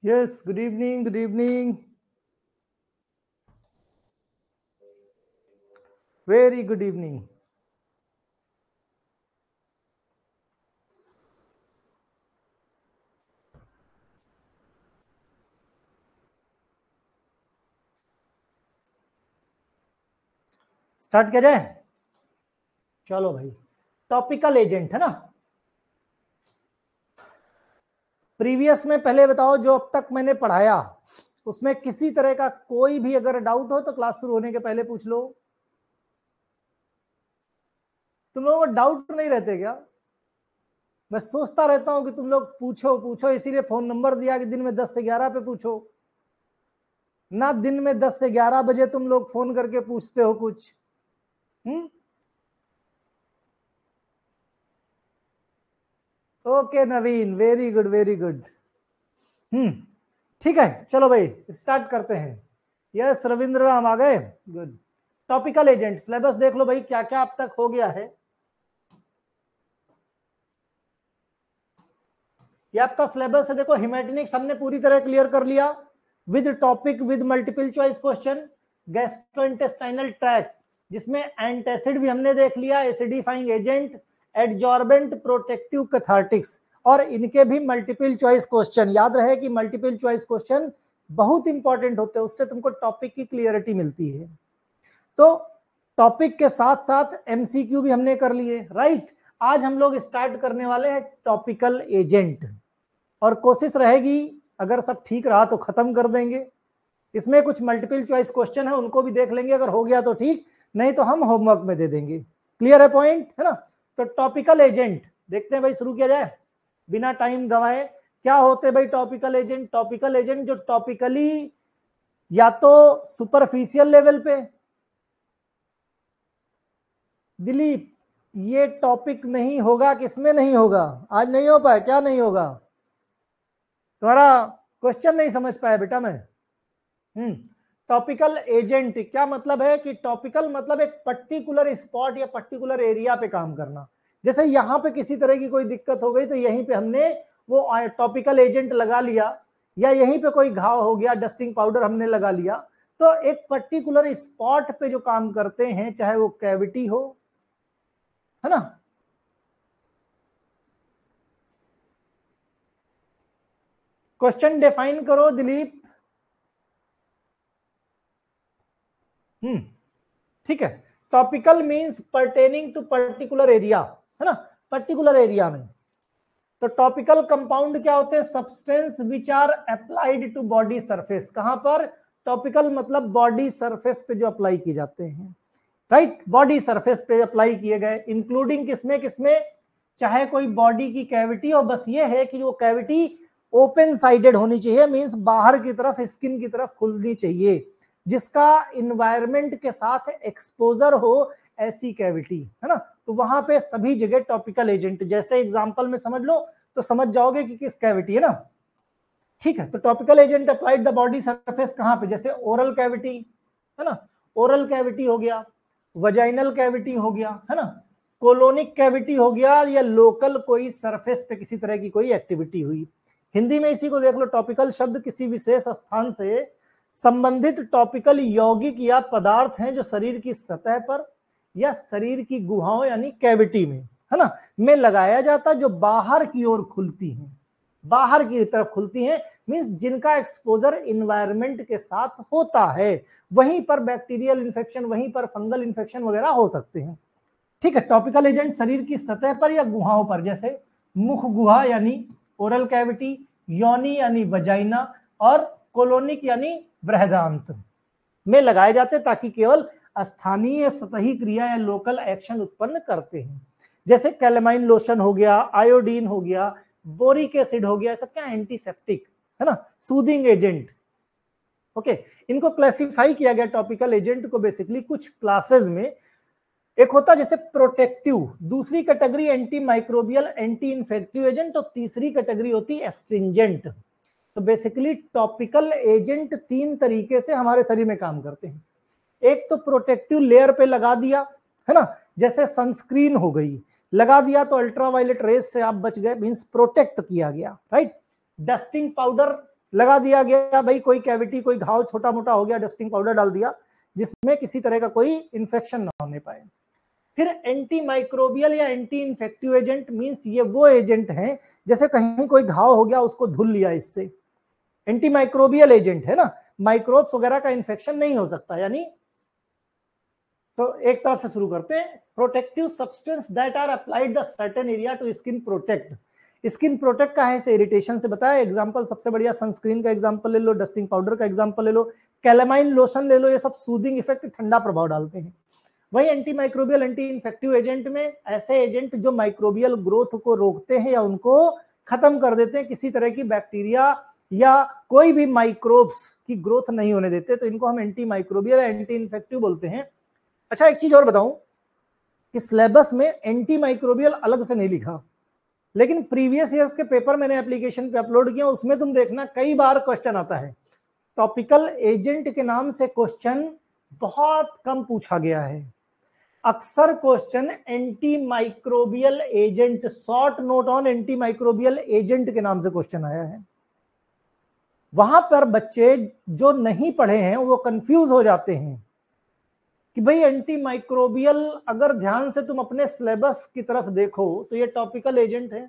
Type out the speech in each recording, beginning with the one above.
Yes, good evening, good evening. Very good evening. Start किया जाए। चलो भाई, टॉपिकल एजेंट है ना। प्रीवियस में पहले बताओ, जो अब तक मैंने पढ़ाया उसमें किसी तरह का कोई भी अगर डाउट हो तो क्लास शुरू होने के पहले पूछ लो। तुम लोगों को डाउट नहीं रहते क्या? मैं सोचता रहता हूं कि तुम लोग पूछो पूछो, इसीलिए फोन नंबर दिया कि दिन में 10 से 11 पे पूछो ना। दिन में 10 से 11 बजे तुम लोग फोन करके पूछते हो कुछ। ओके नवीन, वेरी गुड वेरी गुड। ठीक है, चलो भाई स्टार्ट करते हैं। यस रविंद्र राम आ गए, गुड। टॉपिकल एजेंट सिलेबस देख लो भाई, क्या क्या अब तक हो गया है। ये आपका सिलेबस है, देखो हिमेटिनिक्स हमने पूरी तरह क्लियर कर लिया with topic, with multiple choice question. Gastrointestinal tract, जिसमें एंटासिड भी हमने देख लिया, acidifying agent, adsorbent, protective cathartics, और इनके भी मल्टीपल चॉइस क्वेश्चन। याद रहे कि मल्टीपल चॉइस क्वेश्चन बहुत इंपॉर्टेंट होते हैं, उससे तुमको टॉपिक की क्लियरिटी मिलती है। तो टॉपिक के साथ साथ एमसीक्यू भी हमने कर लिए, राइट। आज हम लोग स्टार्ट करने वाले हैं टॉपिकल एजेंट, और कोशिश रहेगी अगर सब ठीक रहा तो खत्म कर देंगे। इसमें कुछ मल्टीपल चॉइस क्वेश्चन है, उनको भी देख लेंगे, अगर हो गया तो ठीक, नहीं तो हम होमवर्क में दे देंगे। क्लियर है पॉइंट, है ना। तो टॉपिकल एजेंट देखते हैं भाई, शुरू किया जाए बिना टाइम गवाए। क्या होते हैं भाई टॉपिकल एजेंट? टॉपिकल एजेंट जो टॉपिकली या तो सुपरफिशियल लेवल पे, दिलीप ये टॉपिक नहीं होगा, किसमें नहीं होगा? आज नहीं हो पाया, क्या नहीं होगा? तुम्हारा क्वेश्चन नहीं समझ पाया बेटा मैं। टॉपिकल एजेंट क्या मतलब है कि टॉपिकल मतलब एक पर्टिकुलर स्पॉट या पर्टिकुलर एरिया पे काम करना। जैसे यहां पे किसी तरह की कोई दिक्कत हो गई तो यहीं पे हमने वो टॉपिकल एजेंट लगा लिया, या यहीं पे कोई घाव हो गया, डस्टिंग पाउडर हमने लगा लिया। तो एक पर्टिकुलर स्पॉट पे जो काम करते हैं, चाहे वो कैविटी हो, है ना। क्वेश्चन डिफाइन करो दिलीप। ठीक है। Topical means pertaining to particular area, है ना, पर्टिकुलर एरिया में। तो टॉपिकल कंपाउंड क्या होते हैं? Substance which are applied to body surface. कहां पर? टॉपिकल मतलब बॉडी सरफेस पे जो अप्लाई किए जाते हैं, राइट। बॉडी सरफेस पे अप्लाई किए गए, इंक्लूडिंग किसमें किसमें? चाहे कोई बॉडी की कैविटी हो, बस ये है कि वो कैविटी ओपन साइडेड होनी चाहिए, मींस बाहर की तरफ, स्किन की तरफ खुलनी चाहिए, जिसका इन्वायरमेंट के साथ एक्सपोजर हो, ऐसी कैविटी, है ना। तो वहां पे सभी जगह टॉपिकल एजेंट, जैसे एग्जांपल में समझ लो तो समझ जाओगे कि किस कैविटी, है ना। ठीक है, तो topical agent applied the body surface कहां पे? जैसे ओरल कैविटी, है ना, ओरल कैविटी हो गया, वजाइनल कैविटी हो गया, है ना, कोलोनिक कैविटी हो गया, या लोकल कोई सरफेस पे किसी तरह की कोई एक्टिविटी हुई। हिंदी में इसी को देख लो, टॉपिकल शब्द किसी विशेष स्थान से संबंधित टॉपिकल यौगिक या पदार्थ हैं जो शरीर की सतह पर या शरीर की गुहाओं यानी कैविटी में, है ना, में लगाया जाता, जो बाहर की ओर खुलती हैं, बाहर की तरफ खुलती हैं, मींस जिनका एक्सपोजर इन्वायरमेंट के साथ होता है। वहीं पर बैक्टीरियल इन्फेक्शन, वहीं पर फंगल इन्फेक्शन वगैरह हो सकते हैं। ठीक है। टॉपिकल एजेंट शरीर की सतह पर या गुहाओं पर, जैसे मुख गुहा यानी ओरल कैविटी, योनि यानी वजाइना, और कोलोनिक यानी बृहदांत में लगाए जाते, ताकि केवल स्थानीय सतही क्रिया या लोकल एक्शन उत्पन्न करते हैं। जैसे कैलेमाइन लोशन हो गया, आयोडीन हो गया, बोरिक एसिड हो गया, सब क्या एंटीसेप्टिक, है ना, सूदिंग एजेंट। ओके, इनको क्लासिफाई किया गया टॉपिकल एजेंट को बेसिकली कुछ क्लासेस में। एक होता जैसे प्रोटेक्टिव, दूसरी category anti microbial anti infective agent, और तीसरी कैटेगरी होती है एस्ट्रिंजेंट। तो बेसिकली टॉपिकल एजेंट तीन तरीके से हमारे शरीर में काम करते हैं। एक तो प्रोटेक्टिव लेयर पे लगा दिया, है ना, जैसे सनस्क्रीन हो गई, लगा दिया तो अल्ट्रावायलेट रेस से आप बच गए, मींस प्रोटेक्ट किया गया, राइट। डस्टिंग पाउडर लगा दिया गया, भाई कोई कैविटी, कोई घाव छोटा मोटा हो गया, डस्टिंग पाउडर डाल दिया जिसमें किसी तरह का कोई इन्फेक्शन ना होने पाए। फिर एंटी माइक्रोबियल या एंटी इन्फेक्टिव एजेंट मींस ये वो एजेंट हैं, जैसे कहीं कोई घाव हो गया उसको धुल लिया, इससे एंटी माइक्रोबियल एजेंट है ना, माइक्रोब्स वगैरह का इन्फेक्शन नहीं हो सकता। यानी तो एक तरफ से शुरू करते हैं, protective substance that are applied the certain area to skin protect. Skin protect का है से इरिटेशन से बताया। एग्जांपल सबसे बढ़िया सनस्क्रीन का एग्जांपल ले लो, डस्टिंग पाउडर का एग्जांपल ले लो, कैलामाइन लोशन ले लो, ये सब सूदिंग इफेक्ट, ठंडा प्रभाव डालते हैं। वही anti microbial anti infective agent में ऐसे एजेंट जो माइक्रोबियल ग्रोथ को रोकते हैं या उनको खत्म कर देते हैं, किसी तरह की बैक्टीरिया या कोई भी माइक्रोब्स की ग्रोथ नहीं होने देते, तो इनको हम एंटी माइक्रोबियल या एंटी इन्फेक्टिव बोलते हैं। अच्छा एक चीज और बताऊं कि सिलेबस में एंटी माइक्रोबियल अलग से नहीं लिखा, लेकिन प्रीवियस ईयर्स के पेपर मैंने एप्लीकेशन पे अपलोड किया, उसमें तुम देखना कई बार क्वेश्चन आता है। टॉपिकल एजेंट के नाम से क्वेश्चन बहुत कम पूछा गया है। अक्सर question anti microbial agent, short note on anti microbial agent के नाम से क्वेश्चन आया है। वहां पर बच्चे जो नहीं पढ़े हैं वो कंफ्यूज हो जाते हैं कि भाई एंटी माइक्रोबियल, अगर ध्यान से तुम अपने सिलेबस की तरफ देखो तो ये टॉपिकल एजेंट है,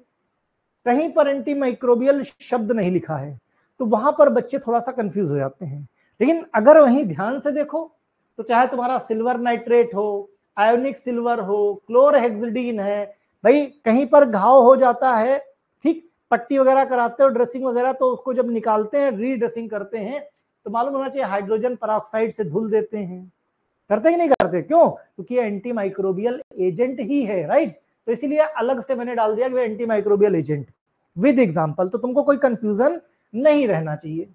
कहीं पर एंटी माइक्रोबियल शब्द नहीं लिखा है, तो वहां पर बच्चे थोड़ा सा कंफ्यूज हो जाते हैं। लेकिन अगर वहीं ध्यान से देखो तो चाहे तुम्हारा सिल्वर नाइट्रेट हो, आयोनिक सिल्वर हो, क्लोरहेक्सिडीन है, भाई कहीं पर घाव हो जाता है, ठीक, पट्टी वगैरह कराते हो, ड्रेसिंग वगैरह, तो उसको जब निकालते हैं, रीड्रेसिंग करते हैं, तो मालूम होना चाहिए हाइड्रोजन पेरोक्साइड से धुल देते हैं। करते ही नहीं करते, क्यों? क्योंकि एंटी माइक्रोबियल एजेंट ही है, राइट। तो इसीलिए अलग से मैंने डाल दिया कि anti microbial agent with example, तो तुमको कोई कंफ्यूजन नहीं रहना चाहिए।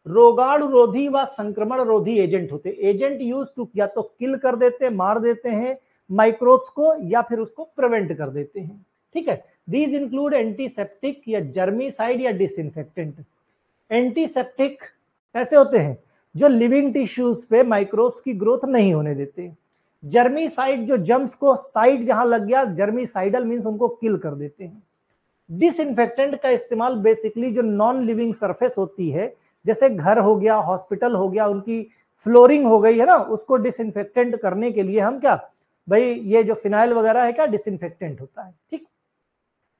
रोगाणु रोधी व संक्रमण रोधी एजेंट होते, एजेंट यूज टू या तो किल कर देते, मार देते हैं माइक्रोब्स को, या फिर उसको प्रिवेंट कर देते हैं, ठीक है। दीज इंक्लूड एंटीसेप्टिक या जर्मीसाइड या डिसइंफेक्टेंट। एंटीसेप्टिक ऐसे होते हैं जो लिविंग टिश्यूज पे माइक्रोब्स की ग्रोथ नहीं होने देते। जर्मीसाइड जो जर्म्स को साइड जहां लग गया, जर्मीसाइडल मींस उनको किल कर देते हैं। डिसइंफेक्टेंट का इस्तेमाल बेसिकली जो नॉन लिविंग सरफेस होती है, जैसे घर हो गया, हॉस्पिटल हो गया, उनकी फ्लोरिंग हो गई है ना, उसको डिसइंफेक्टेंट करने के लिए हम क्या, भाई ये जो फिनाइल वगैरह है क्या, डिसइंफेक्टेंट होता है, ठीक।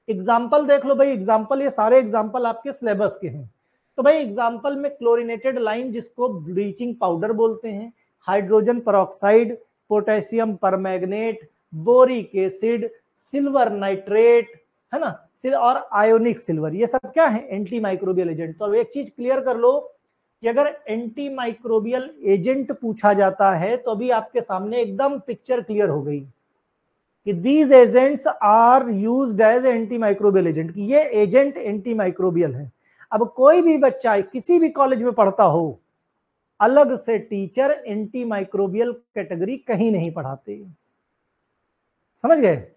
एग्जाम्पल देख लो भाई, एग्जाम्पल ये सारे एग्जाम्पल आपके सिलेबस के हैं। तो भाई एग्जाम्पल में क्लोरिनेटेड लाइम जिसको ब्लीचिंग पाउडर बोलते हैं, hydrogen peroxide, potassium permanganate, boric acid, silver nitrate, है ना, और आयोनिक सिल्वर, ये सब क्या है, एंटी माइक्रोबियल एजेंट। तो अब एक चीज क्लियर कर लो कि अगर एंटी माइक्रोबियल एजेंट पूछा जाता है तो अभी आपके सामने एकदम पिक्चर क्लियर हो गई कि these agents are used as antimicrobial agent, कि ये एजेंट एंटी माइक्रोबियल है। अब कोई भी बच्चा किसी भी कॉलेज में पढ़ता हो, अलग से टीचर एंटी माइक्रोबियल कैटेगरी कहीं नहीं पढ़ाते, समझ गए।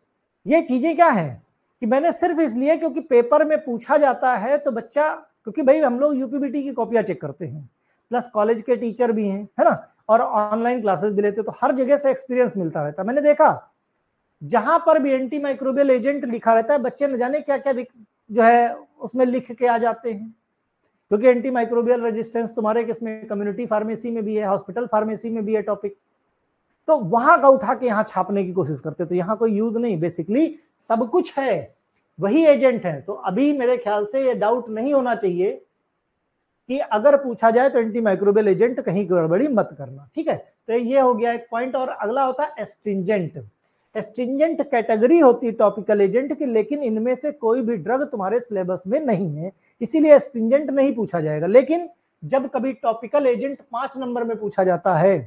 ये चीजें क्या है कि मैंने सिर्फ इसलिए क्योंकि पेपर में पूछा जाता है तो बच्चा, क्योंकि भाई हम लोग यूपीबीटी की कॉपियां चेक करते हैं, प्लस कॉलेज के टीचर भी हैं, है ना, और ऑनलाइन क्लासेस भी लेते हैं, तो हर जगह से एक्सपीरियंस मिलता रहता है। मैंने देखा जहां पर भी एंटी माइक्रोबियल एजेंट लिखा रहता है, बच्चे न जाने क्या क्या जो है उसमें लिख के आ जाते हैं, क्योंकि एंटी माइक्रोबियल रेजिस्टेंस तुम्हारे किसमें, कम्युनिटी फार्मेसी में भी है, हॉस्पिटल फार्मेसी में भी है टॉपिक, तो वहां का उठा के यहाँ छापने की कोशिश करते, तो यहाँ कोई यूज नहीं, बेसिकली सब कुछ है, वही एजेंट है। तो अभी मेरे ख्याल से ये डाउट नहीं होना चाहिए कि अगर पूछा जाए तो एंटी माइक्रोबियल एजेंट कहीं गड़बड़ी मत करना, ठीक है। तो ये हो गया एक पॉइंट। और अगला होता है एस्ट्रिंजेंट। एस्ट्रिंजेंट कैटेगरी होती है टॉपिकल एजेंट की, लेकिन इनमें से कोई भी ड्रग तुम्हारे सिलेबस में नहीं है, इसीलिए एस्ट्रिंजेंट नहीं पूछा जाएगा। लेकिन जब कभी टॉपिकल एजेंट 5 नंबर में पूछा जाता है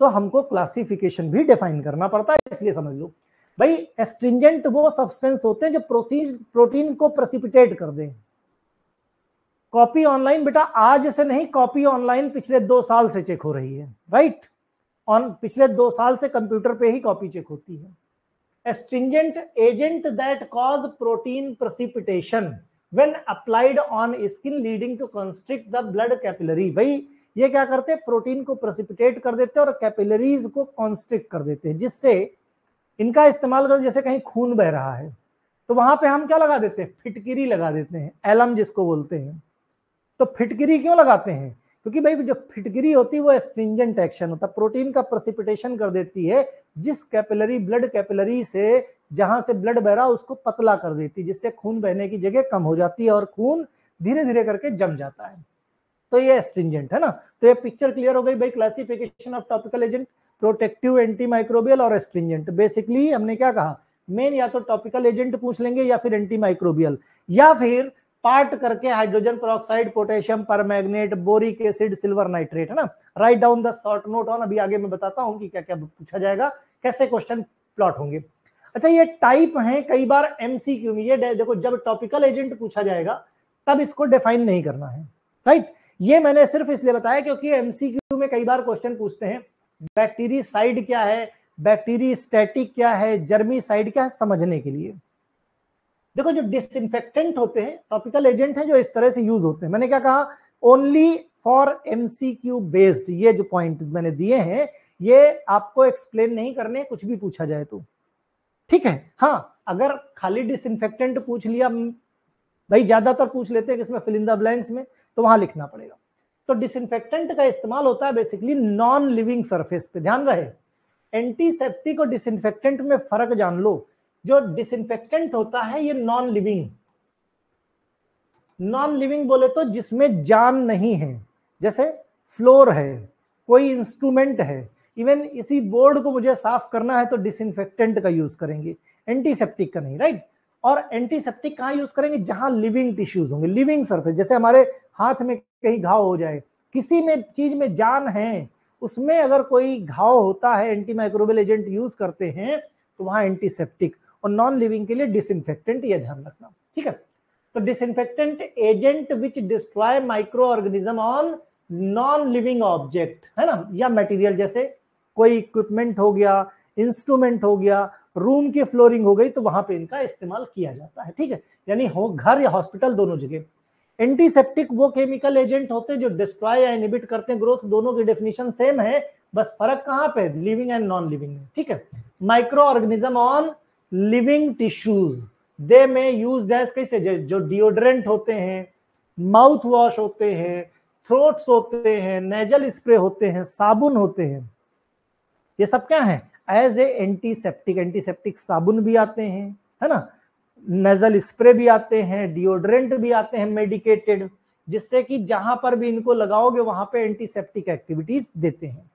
तो हमको क्लासिफिकेशन भी डिफाइन करना पड़ता है, इसलिए समझ लो भाई एस्ट्रिंजेंट वो सब्सटेंस होते हैं जो प्रोटीन को प्रेसिपिटेट कर दें। कॉपी ऑनलाइन बेटा आज से नहीं, कॉपी ऑनलाइन पिछले 2 साल से चेक हो रही है, राइट, पिछले 2 साल से कंप्यूटर पे ही कॉपी चेक होती है। Astringent agent that cause protein precipitation when applied on skin leading to constrict the blood capillary. भाई ये क्या करते हैं, प्रोटीन को प्रेसिपिटेट कर देते हैं और कैपिलरीज को कॉन्स्ट्रिक्ट कर देते हैं, जिससे इनका इस्तेमाल कर, जैसे कहीं खून बह रहा है तो वहां पे हम क्या लगा देते हैं, फिटकिरी लगा देते हैं, एलम जिसको बोलते हैं, तो फिटकिरी क्यों लगाते हैं? क्योंकि भाई जो फिटकिरी होती है वो एस्ट्रिंजेंट एक्शन होता है, प्रोटीन का प्रेसिपिटेशन कर देती है, जिस कैपिलरी ब्लड कैपिलरी से जहां से ब्लड बह रहा उसको पतला कर देती है, जिससे खून बहने की जगह कम हो जाती है और खून धीरे धीरे करके जम जाता है। तो ये एस्ट्रिंजेंट है ना। तो ये पिक्चर क्लियर हो गई भाई। Classification of topical agent, protective, anti microbial और एस्ट्रिंजेंट। बेसिकली हमने क्या कहा, मेन या तो टॉपिकल एजेंट पूछ लेंगे या फिर एंटी माइक्रोबियल, या फिर पार्ट करके hydrogen peroxide, potassium permanganate, boric acid, silver nitrate, है ना। Write down the short note on, अभी आगे मैं बताता हूं कि क्या क्या पूछा जाएगा, कैसे क्वेश्चन प्लॉट होंगे। अच्छा, ये टाइप हैं कई बार एमसीक्यू में। ये देखो, जब टॉपिकल एजेंट पूछा जाएगा तब इसको डिफाइन नहीं करना है, राइट। ये मैंने सिर्फ इसलिए बताया क्योंकि एमसीक्यू में कई बार क्वेश्चन पूछते हैं बैक्टीरियासाइड क्या है, बैक्टीरियोस्टैटिक क्या है, जर्मीसाइड क्या है, समझने के लिए। देखो, जो डिसइंफेक्टेंट होते हैं, टॉपिकल एजेंट हैं जो इस तरह से यूज होते हैं। मैंने क्या कहा, ओनली फॉर एमसीक्यू बेस्ड। ये जो पॉइंट मैंने दिए हैं ये आपको एक्सप्लेन नहीं करने, कुछ भी पूछा जाए तो, ठीक है। हाँ, अगर खाली डिसइंफेक्टेंट पूछ लिया, भाई ज्यादातर पूछ लेते हैं किसमें, फिल इन द ब्लैंक्स में, तो वहां लिखना पड़ेगा। तो डिसइंफेक्टेंट का इस्तेमाल होता है बेसिकली नॉन लिविंग सरफेस पे। ध्यान रहे, एंटीसेप्टिक और डिसइंफेक्टेंट में फर्क जान लो। जो डिसइंफेक्टेंट होता है ये नॉन लिविंग, नॉन लिविंग बोले तो जिसमें जान नहीं है, जैसे फ्लोर है, कोई इंस्ट्रूमेंट है, इवन इसी बोर्ड को मुझे साफ करना है तो डिसइंफेक्टेंट का यूज करेंगे, एंटीसेप्टिक का नहीं, राइट। और एंटीसेप्टिक कहां यूज करेंगे, जहां लिविंग टिश्यूज होंगे, लिविंग सरफेस। जैसे हमारे हाथ में कहीं घाव हो जाए, किसी में चीज में जान है, उसमें अगर कोई घाव होता है, एंटी माइक्रोबियल एजेंट यूज करते हैं तो वहां एंटीसेप्टिक, और नॉन लिविंग के लिए डिसइंफेक्टेंट, ये ध्यान रखना, ठीक है। तो disinfectant agent which destroy micro organism on non living object, है ना, या मटेरियल, जैसे कोई इक्विपमेंट हो गया, इंस्ट्रूमेंट हो गया, रूम की फ्लोरिंग हो गई, तो वहां पे इनका इस्तेमाल किया जाता है, ठीक है। यानी हो घर या हॉस्पिटल दोनों जगह। एंटीसेप्टिक वो केमिकल एजेंट होते हैं जो डिस्ट्रॉय या इनहिबिट करते हैं ग्रोथ, दोनों की डेफिनेशन सेम है, बस फर्क कहां पे, लिविंग एंड नॉन लिविंग में, ठीक है। Micro organism on living tissues, they may use as, कैसे, जो डिओड्रेंट होते हैं, माउथ वॉश होते हैं, थ्रोट्स होते हैं, नेजल स्प्रे होते हैं, साबुन होते हैं, ये सब क्या है, एज ए एंटीसेप्टिक। एंटीसेप्टिक साबुन भी आते हैं, है ना, नेजल स्प्रे भी आते हैं, डिओड्रेंट भी आते हैं मेडिकेटेड, जिससे कि जहां पर भी इनको लगाओगे वहां पे एंटीसेप्टिक एक्टिविटीज देते हैं।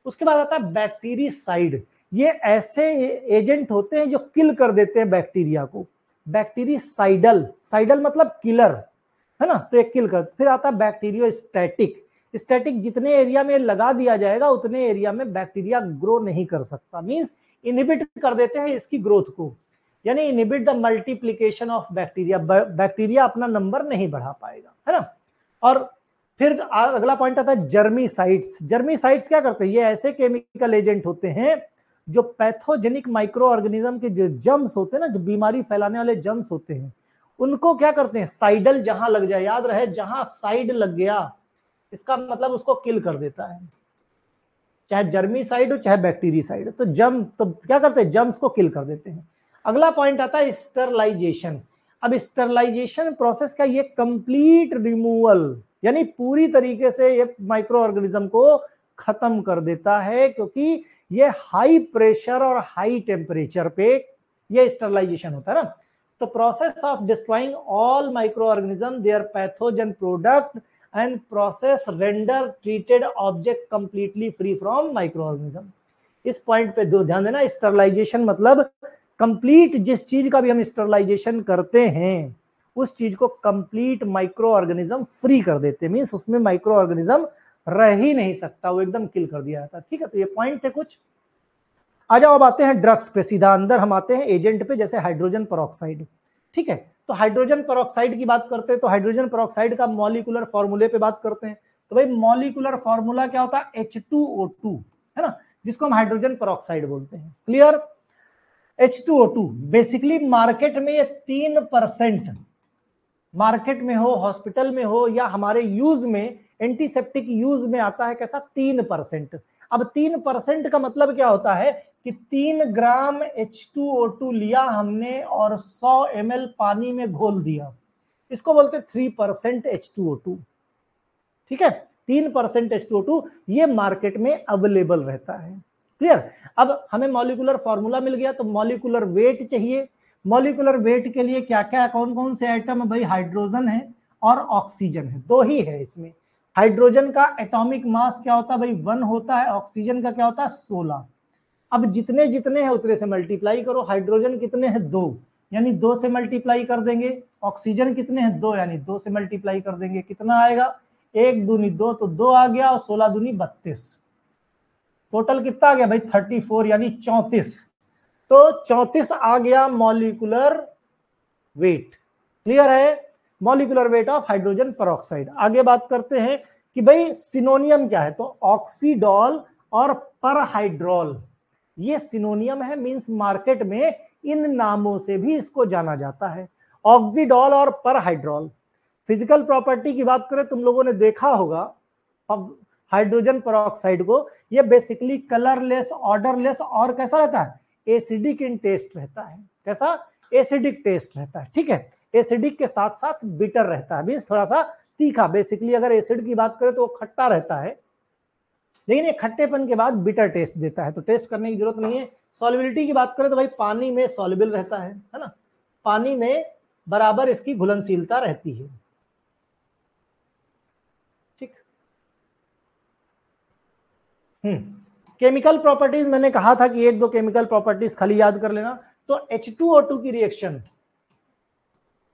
उसके बाद आता है बैक्टीरियासाइड। ये ऐसे एजेंट होते हैं जो किल कर देते हैं बैक्टीरिया को, बैक्टीरियासाइडल, साइडल मतलब किलर, है ना, तो ये किल कर। फिर आता है बैक्टीरियोस्टैटिक। स्टैटिक, जितने एरिया में लगा दिया जाएगा उतने एरिया में बैक्टीरिया ग्रो नहीं कर सकता, मींस इनहिबिट कर देते हैं इसकी ग्रोथ को, यानी inhibit the multiplication of bacteria, bacteria अपना नंबर नहीं बढ़ा पाएगा, है ना। और फिर अगला पॉइंट आता है जर्मीसाइड्स। जर्मीसाइड्स क्या करते हैं, ये ऐसे केमिकल एजेंट होते हैं जो पैथोजेनिक माइक्रो ऑर्गेनिज्म के जो जम्स होते हैं ना, जो बीमारी फैलाने वाले जम्स होते हैं, उनको क्या करते हैं, साइडल जहां लग जाए, याद रहे जहां साइड लग गया इसका मतलब उसको किल कर देता है, चाहे जर्मीसाइड हो चाहे बैक्टीरियासाइड हो, तो जम तो क्या करते हैं, जम्स को किल कर देते हैं। अगला पॉइंट आता है स्टरलाइजेशन। अब स्टरलाइजेशन प्रोसेस का ये कंप्लीट रिमूवल, यानी पूरी तरीके से ये माइक्रो ऑर्गेनिज्म को खत्म कर देता है, क्योंकि ये हाई प्रेशर और हाई टेम्परेचर पे ये स्टरलाइजेशन होता है ना। तो process of destroying all microorganism, their pathogen product and process render treated object completely free from microorganism। इस पॉइंट पे दो ध्यान देना, स्टरलाइजेशन मतलब कंप्लीट, जिस चीज का भी हम स्टरलाइजेशन करते हैं उस चीज को कंप्लीट माइक्रो ऑर्गेनिज्म फ्री कर देते हैं, मींस उसमें माइक्रो ऑर्गेनिज्म रह ही नहीं सकता, वो एकदम किल कर दिया जाता, ठीक है। तो ये पॉइंट थे कुछ। आ जाओ, अब आते हैं ड्रग्स पे, सीधा अंदर हम आते हैं एजेंट पे, जैसे हाइड्रोजन पेरोक्साइड, ठीक है। तो हाइड्रोजन पेरोक्साइड की बात करते हैं तो हाइड्रोजन पेरोक्साइड का मॉलिक्यूलर फॉर्मूले पे बात करते हैं। तो भाई मॉलिक्यूलर फॉर्मूला क्या होता है, H2O2, है ना, जिसको हम हाइड्रोजन पेरोक्साइड बोलते हैं, क्लियर। H2O2 बेसिकली मार्केट में ये 3%, मार्केट में हो, हॉस्पिटल में हो, या हमारे यूज में, एंटीसेप्टिक यूज में आता है कैसा, 3%। अब 3% का मतलब क्या होता है कि 3 ग्राम H2O2 लिया हमने और 100 ml पानी में घोल दिया, इसको बोलते 3% H2O2। ठीक है, 3% H2O2 ये मार्केट में अवेलेबल रहता है। क्लियर। अब हमें मॉलिक्यूलर फॉर्मूला मिल गया, तो मॉलिक्यूलर वेट चाहिए। मॉलिक्यूलर वेट के लिए क्या क्या, कौन कौन से आइटम है भाई? हाइड्रोजन है और ऑक्सीजन है, दो ही है इसमें। हाइड्रोजन का एटॉमिक मास क्या होता है भाई? 1 होता है। ऑक्सीजन का क्या होता है? 16। अब जितने जितने हैं उतने से मल्टीप्लाई करो। हाइड्रोजन कितने हैं? 2, यानी 2 से मल्टीप्लाई कर देंगे। ऑक्सीजन कितने हैं? 2, यानी 2 से मल्टीप्लाई कर देंगे। कितना आएगा? 1 दूनी 2, तो 2 आ गया, और 16 दूनी 32। टोटल कितना आ गया भाई? 34, यानी 34। तो 34 आ गया मॉलिक्यूलर वेट। क्लियर है? Molecular weight of hydrogen peroxide. आगे बात करते हैं कि भाई सिनोनियम क्या है। तो ऑक्सीडॉल और परहाइड्रोल ये सिनोनियम है, मींस मार्केट में इन नामों से भी इसको जाना जाता है, ऑक्सीडॉल और परहाइड्रोल। फिजिकल प्रॉपर्टी की बात करें, तुम लोगों ने देखा होगा अब हाइड्रोजन पेरोक्साइड को, ये बेसिकली कलरलेस, ऑर्डरलेस और कैसा रहता है? एसिडिक इन टेस्ट रहता है। कैसा? एसिडिक टेस्ट रहता है। ठीक है, एसिडिक के साथ साथ बिटर रहता है, मींस थोड़ा सा तीखा। बेसिकली अगर एसिड की बात करें तो वो खट्टा रहता है, लेकिन ये खट्टेपन के बाद बिटर टेस्ट देता है, तो टेस्ट करने की जरूरत नहीं है। सॉल्युबिलिटी की बात करें तो भाई पानी में सॉल्युबल रहता है ना, पानी में बराबर इसकी घुलनशीलता रहती है। ठीक। केमिकल प्रॉपर्टीज मैंने कहा था कि 1-2 केमिकल प्रॉपर्टीज खाली याद कर लेना। तो H2O2 की रिएक्शन,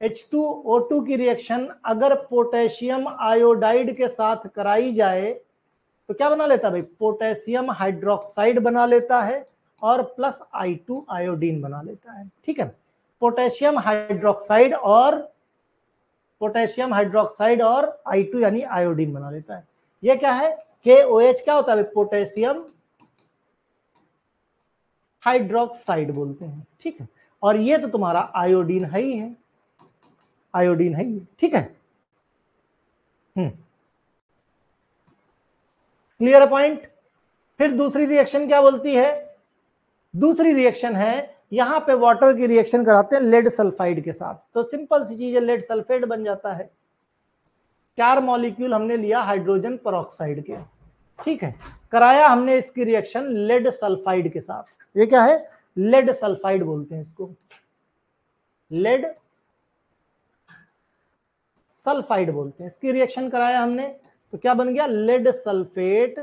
H2O2 की रिएक्शन अगर पोटेशियम आयोडाइड के साथ कराई जाए तो क्या बना लेता है भाई? पोटेशियम हाइड्रोक्साइड बना लेता है और प्लस I2 आयोडीन बना लेता है। ठीक है, पोटेशियम हाइड्रोक्साइड और I2 यानी आयोडीन बना लेता है। ये क्या है? KOH क्या होता है? पोटेशियम हाइड्रोक्साइड बोलते हैं। ठीक है, और ये तो तुम्हारा आयोडीन है ही है, आयोडीन है ही। ठीक है, क्लियर है पॉइंट? फिर दूसरी रिएक्शन क्या बोलती है? दूसरी रिएक्शन है, यहां पे वाटर की रिएक्शन कराते हैं लेड सल्फाइड के साथ, तो सिंपल सी चीज है, लेड सल्फेट बन जाता है। 4 मॉलिक्यूल हमने लिया हाइड्रोजन पेरोक्साइड के। ठीक है, कराया हमने इसकी रिएक्शन लेड सल्फाइड के साथ। ये क्या है? लेड सल्फाइड बोलते हैं इसको, लेड सल्फाइड बोलते हैं। इसकी रिएक्शन कराया हमने तो क्या बन गया? Lead sulphate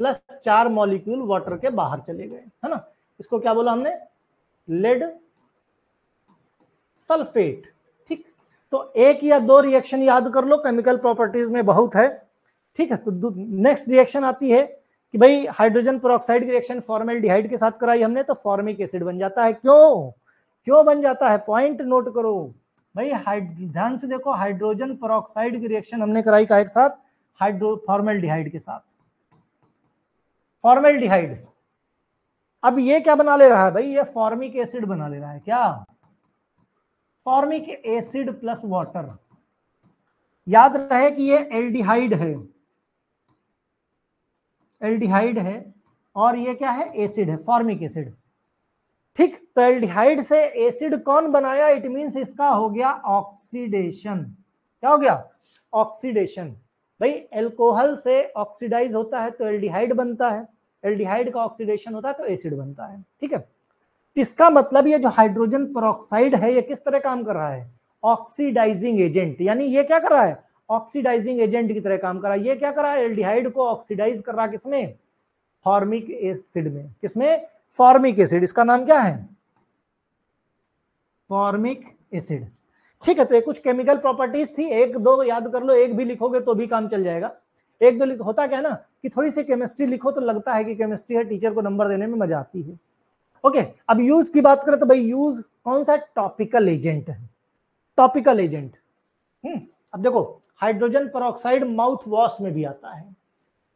plus 4 molecule water के बाहर चले गए, है ना। इसको क्या बोला हमने? Lead sulphate. ठीक, तो 1 या 2 रिएक्शन याद कर लो, केमिकल प्रॉपर्टीज में बहुत है। ठीक है, तो नेक्स्ट रिएक्शन आती है कि भाई हाइड्रोजन पेरोक्साइड की रिएक्शन फॉर्मेल्डिहाइड के साथ कराई हमने तो फॉर्मिक एसिड बन जाता है। क्यों बन जाता है? पॉइंट नोट करो भाई, ध्यान से देखो। हाइड्रोजन पेरोक्साइड की रिएक्शन हमने कराई का एक साथ? फॉर्मेल्डिहाइड के साथ, फॉर्मेल्डिहाइड। अब ये क्या बना ले रहा है भाई? ये फॉर्मिक एसिड बना ले रहा है। क्या? Formic acid plus water. याद रहे कि ये एल्डिहाइड है, एल्डिहाइड है, और ये क्या है? एसिड है, फॉर्मिक एसिड। ठीक, तो एल्डिहाइड से एसिड कौन बनाया? इट मींस इसका हो गया ऑक्सीडेशन। क्या हो गया? ऑक्सीडेशन। भाई एल्कोहल से ऑक्सीडाइज होता है तो एल्डिहाइड बनता है, एल्डिहाइड का ऑक्सीडेशन होता है तो एसिड बनता है। ठीक है, इसका मतलब ये जो हाइड्रोजन पेरोक्साइड है ये किस तरह काम कर रहा है? ऑक्सीडाइजिंग एजेंट, यानी ये क्या कर रहा है? ऑक्सीडाइजिंग एजेंट की तरह काम कर रहा है। ये क्या कर रहा है? एल्डिहाइड को ऑक्सीडाइज कर रहा है, किसमें? फॉर्मिक एसिड में। किसमें? Formic acid. इसका नाम क्या है? Formic acid. ठीक है, तो ये कुछ केमिकल प्रॉपर्टीज थी, 1-2 याद कर लो, एक भी लिखोगे तो भी काम चल जाएगा। 1-2 होता क्या है ना कि थोड़ी सी केमिस्ट्री लिखो तो लगता है कि केमिस्ट्री है, टीचर को नंबर देने में मजा आती है। ओके, अब यूज की बात करें तो भाई यूज कौन सा? टॉपिकल एजेंट है, टॉपिकल एजेंट। अब देखो, हाइड्रोजन पेरोक्साइड माउथ वॉश में भी आता है,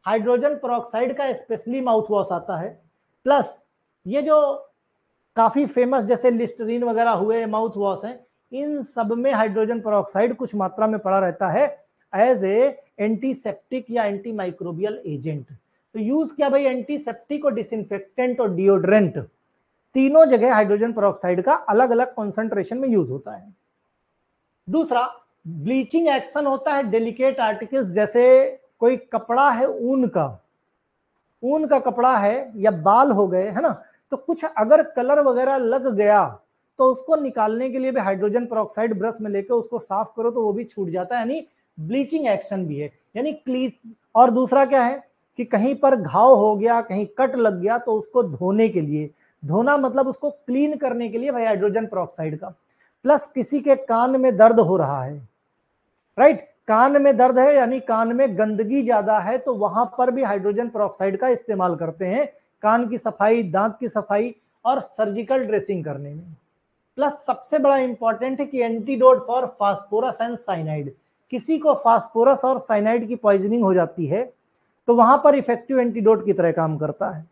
हाइड्रोजन पेरोक्साइड का स्पेशली माउथ वॉश आता है, प्लस ये जो काफी फेमस जैसे लिस्टरीन वगैरह हुए माउथ वॉश हैं, इन सब में हाइड्रोजन पेरोक्साइड कुछ मात्रा में पड़ा रहता है एज ए एंटीसेप्टिक या एंटी माइक्रोबियल एजेंट। तो यूज क्या भाई? एंटीसेप्टिक और डिसइंफेक्टेंट और डिओड्रेंट, तीनों जगह हाइड्रोजन पेरोक्साइड का अलग अलग कॉन्सेंट्रेशन में यूज होता है। दूसरा, ब्लीचिंग एक्शन होता है डेलिकेट आर्टिकल्स, जैसे कोई कपड़ा है ऊन का कपड़ा है या बाल हो गए, है ना, तो कुछ अगर कलर वगैरह लग गया तो उसको निकालने के लिए भी हाइड्रोजन पेरोक्साइड ब्रश में लेकर उसको साफ करो तो वो भी छूट जाता है, यानी ब्लीचिंग एक्शन भी है, यानी क्लीन। और दूसरा क्या है कि कहीं पर घाव हो गया, कहीं कट लग गया तो उसको धोने के लिए, धोना मतलब उसको क्लीन करने के लिए भाई हाइड्रोजन पेरोक्साइड का। प्लस किसी के कान में दर्द हो रहा है, राइट, कान में दर्द है यानी कान में गंदगी ज्यादा है, तो वहां पर भी हाइड्रोजन पेरोक्साइड का इस्तेमाल करते हैं कान की सफाई, दांत की सफाई और सर्जिकल ड्रेसिंग करने में। प्लस सबसे बड़ा इंपॉर्टेंट है कि antidote for phosphorus and cyanide, किसी को फास्फोरस और साइनाइड की पॉइजनिंग हो जाती है तो वहां पर इफेक्टिव एंटीडोट की तरह काम करता है।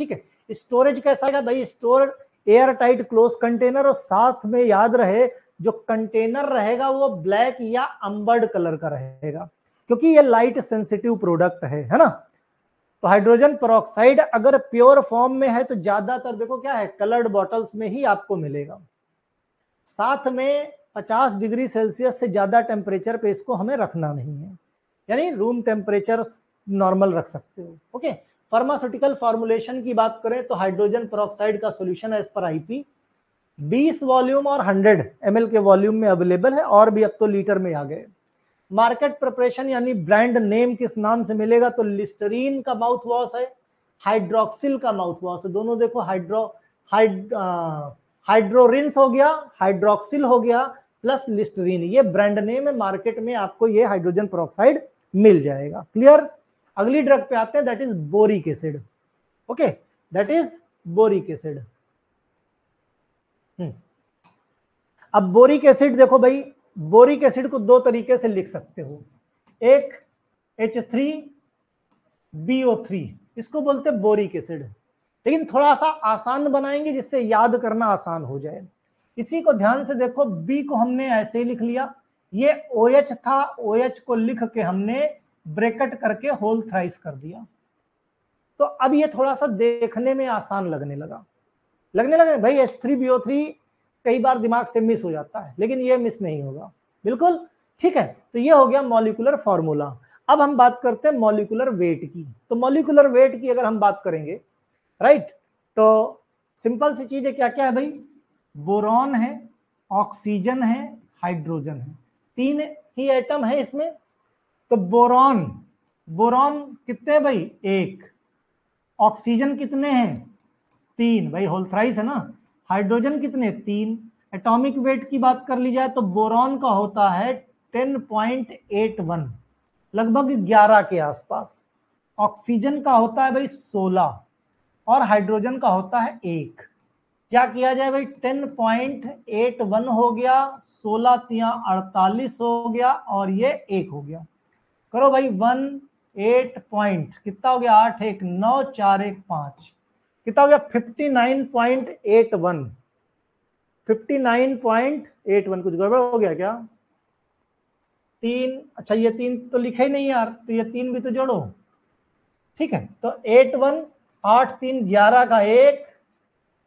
ठीक है, स्टोरेज कैसा है भाई, store air tight close container, और साथ में याद रहे जो कंटेनर रहेगा वो ब्लैक या अंबर्ड कलर का रहेगा, क्योंकि ये लाइट सेंसिटिव प्रोडक्ट है ना। तो हाइड्रोजन पेरोक्साइड अगर प्योर फॉर्म में है तो ज्यादातर देखो क्या है, कलर्ड बॉटल्स में ही आपको मिलेगा। साथ में 50 डिग्री सेल्सियस से ज्यादा टेम्परेचर पे इसको हमें रखना नहीं है, यानी रूम टेम्परेचर नॉर्मल रख सकते हो। ओके, फार्मास्यूटिकल फॉर्मुलेशन की बात करें तो हाइड्रोजन पेरोक्साइड का solution as per IP 20 volume और 100 ml के वॉल्यूम में अवेलेबल है, और भी अब तो लीटर में आ गए। मार्केट प्रिपरेशन यानी ब्रांड नेम किस नाम से मिलेगा, तो लिस्टरीन का माउथ वॉश है, हाइड्रोक्सिल का माउथ वॉश है, दोनों देखो हाइड्रोरिंस हो गया, हाइड्रोक्सिल हो गया, प्लस लिस्टरीन, ये ब्रांड नेम है, मार्केट में आपको ये हाइड्रोजन पेरोक्साइड मिल जाएगा। क्लियर। अगली ड्रग पे आते हैं, that is boric acid. Okay, that is boric acid. अब बोरिक एसिड देखो भाई, बोरिक एसिड को दो तरीके से लिख सकते हो, एक H3BO3, इसको बोलते हैं बोरिक एसिड, लेकिन थोड़ा सा आसान बनाएंगे जिससे याद करना आसान हो जाए। इसी को ध्यान से देखो, बी को हमने ऐसे ही लिख लिया, ये OH था, OH को लिख के हमने ब्रैकेट करके होल थ्राइस कर दिया, तो अब ये थोड़ा सा देखने में आसान लगने लगा भाई। H3BO3 कई बार दिमाग से मिस हो जाता है, लेकिन ये मिस नहीं होगा, बिल्कुल ठीक है। तो ये हो गया मॉलिक्यूलर फॉर्मूला। अब हम बात करते हैं मॉलिक्यूलर वेट की। तो मॉलिक्यूलर वेट की अगर हम बात करेंगे, राइट, तो सिंपल सी चीज है, क्या क्या है भाई, बोरॉन है, ऑक्सीजन है, हाइड्रोजन है, तीन ही एटम है इसमें। तो बोरॉन कितने भाई, एक, ऑक्सीजन कितने हैं, तीन, भाई होल थ्राइस है ना, हाइड्रोजन कितने, तीन। एटॉमिक वेट की बात कर ली जाए तो बोरॉन का होता है 10.81, लगभग 11 के आसपास। ऑक्सीजन का होता है भाई 16, और हाइड्रोजन का होता है 1। क्या किया जाए भाई, 10.81 हो गया, 16 तिया 48 हो गया, और ये 1 हो गया। करो भाई 18 पॉइंट, कितना हो गया, 8 1 9 4 1 5, कितना हो गया, 59.81, 59.81। कुछ गड़बड़ हो गया क्या, तीन, अच्छा ये तीन तो लिखे ही नहीं यार, तो ये तीन भी तो जोड़ो। ठीक है, तो 81 8 3 11 का 1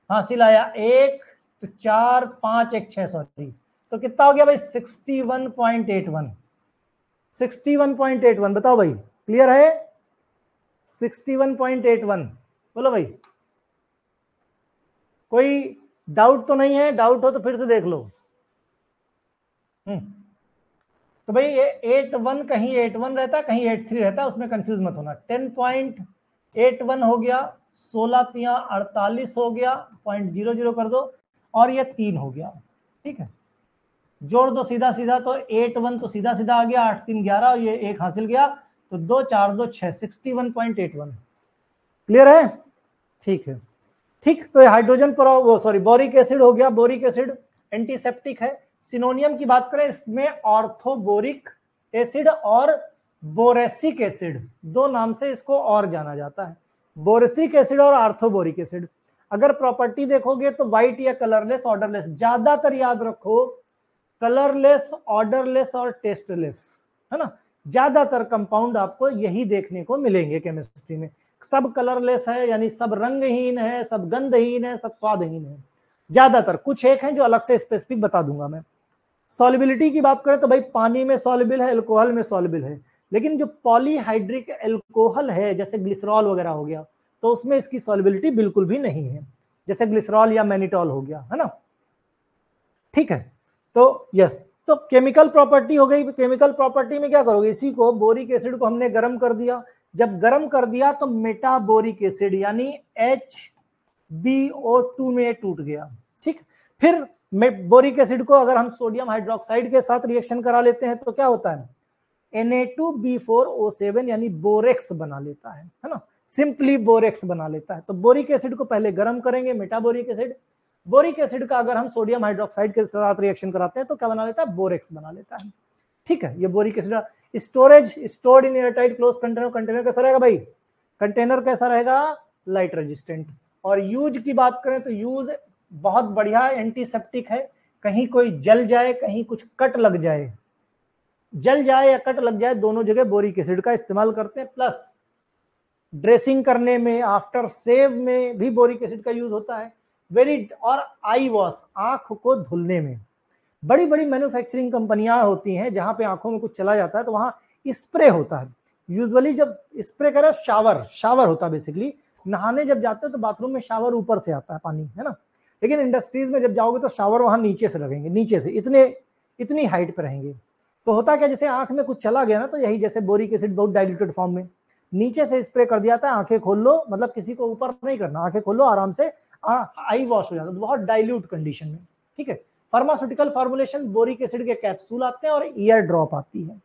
हासिल आया, 1 तो 4 5 1 6, सॉरी, तो कितना हो गया भाई, 61.81, 61.81। बताओ भाई, क्लियर है, 61.81, बोलो भाई, कोई डाउट तो नहीं है, डाउट हो तो फिर से देख लो। तो भाई ये 81 कहीं 81 रहता है, कहीं 83 रहता है, उसमें कंफ्यूज मत होना। 10.81 हो गया, 16 तिया 48 हो गया, 0.00 कर दो, और ये 3 हो गया। ठीक है, जोड़ दो सीधा सीधा, तो 81 तो सीधा सीधा आ गया, 8 3 11, और ये 1 हासिल गया, तो 2 4 2 6, 61.81। क्लियर है, ठीक है, ठीक। तो हाइड्रोजन पर वो सॉरी बोरिक एसिड हो गया। बोरिक एसिड एंटीसेप्टिक है। सिनोनियम की बात करें, इसमें ऑर्थोबोरिक एसिड और बोरेसिक एसिड, दो नाम से इसको और जाना जाता है, बोरेसिक एसिड और ऑर्थोबोरिक एसिड। अगर प्रॉपर्टी देखोगे तो व्हाइट या कलरलेस, ऑर्डरलेस, ज्यादातर याद रखो कलरलेस, ऑर्डरलेस और टेस्टलेस, है ना, ज्यादातर कंपाउंड आपको यही देखने को मिलेंगे केमिस्ट्री में। सब कलरलेस है यानी सब रंगहीन है, सब गंधहीन है, सब स्वादहीन है, ज्यादातर। कुछ एक हैं जो अलग से स्पेसिफिक बता दूंगा मैं। सॉल्युबिलिटी की बात करें तो भाई पानी में सॉल्युबल है, अल्कोहल में सॉल्युबल है, लेकिन जो पॉलीहाइड्रिक अल्कोहल है जैसे ग्लिसरॉल वगैरह हो गया तो उसमें इसकी सॉल्युबिलिटी बिल्कुल भी नहीं है, जैसे ग्लिसरॉल या मैनिटॉल हो गया, है ना। ठीक है, तो यस, तो केमिकल प्रॉपर्टी हो गई। केमिकल प्रॉपर्टी में क्या करोगे, इसी को बोरिक एसिड को हमने गर्म कर दिया, जब गर्म कर दिया तो मेटाबोरिक एसिड यानी HbO2 में टूट गया। ठीक, फिर बोरिक एसिड को अगर हम सोडियम हाइड्रोक्साइड के साथ रिएक्शन करा लेते हैं तो क्या होता है, Na2B4O7 यानी बोरेक्स बना लेता है ना, सिंपली बोरेक्स बना लेता है। तो बोरिक एसिड को पहले गर्म करेंगे, मेटाबोरिक एसिड, बोरिक एसिड का अगर हम सोडियम हाइड्रोक्साइड के साथ रिएक्शन कराते हैं तो क्या बना लेता है, बोरेक्स बना लेता है। ठीक है, ये boric acid. Storage, stored in airtight close container, container कैसा रहेगा भाई, कंटेनर कैसा रहेगा, लाइट रेजिस्टेंट। और यूज की बात करें तो यूज बहुत बढ़िया एंटीसेप्टिक है, कहीं कोई जल जाए, कहीं कुछ कट लग जाए, जल जाए या कट लग जाए दोनों जगह बोरिक एसिड का इस्तेमाल करते हैं। प्लस ड्रेसिंग करने में, आफ्टर सेव में भी बोरिक एसिड का यूज होता है। वेरी, और आई वॉश, आंख को धुलने में, बड़ी बड़ी मैन्युफैक्चरिंग कंपनियां होती हैं जहां पे आंखों में कुछ चला जाता है तो वहां स्प्रे होता है। यूजुअली जब स्प्रे करें, शावर होता है बेसिकली, नहाने जब जाते हैं तो बाथरूम में शावर ऊपर से आता है पानी, है ना, लेकिन इंडस्ट्रीज में जब जाओगे तो शावर वहां नीचे से लगेंगे, नीचे से इतनी हाइट पर रहेंगे। तो होता क्या, जैसे आंख में कुछ चला गया ना, तो यही जैसे बोरिक एसिड बहुत डाइल्यूटेड फॉर्म में नीचे से स्प्रे कर दिया था, आंखें खोल लो, मतलब किसी को ऊपर नहीं करना, आंखें खोल लो आराम से, आई वॉश हो जाता है बहुत डाइल्यूट कंडीशन में। ठीक है, फार्मास्यूटिकल फॉर्मुलेशन, बोरिक एसिड के कैप्सूल आते हैं और ईयर ड्रॉप आती है,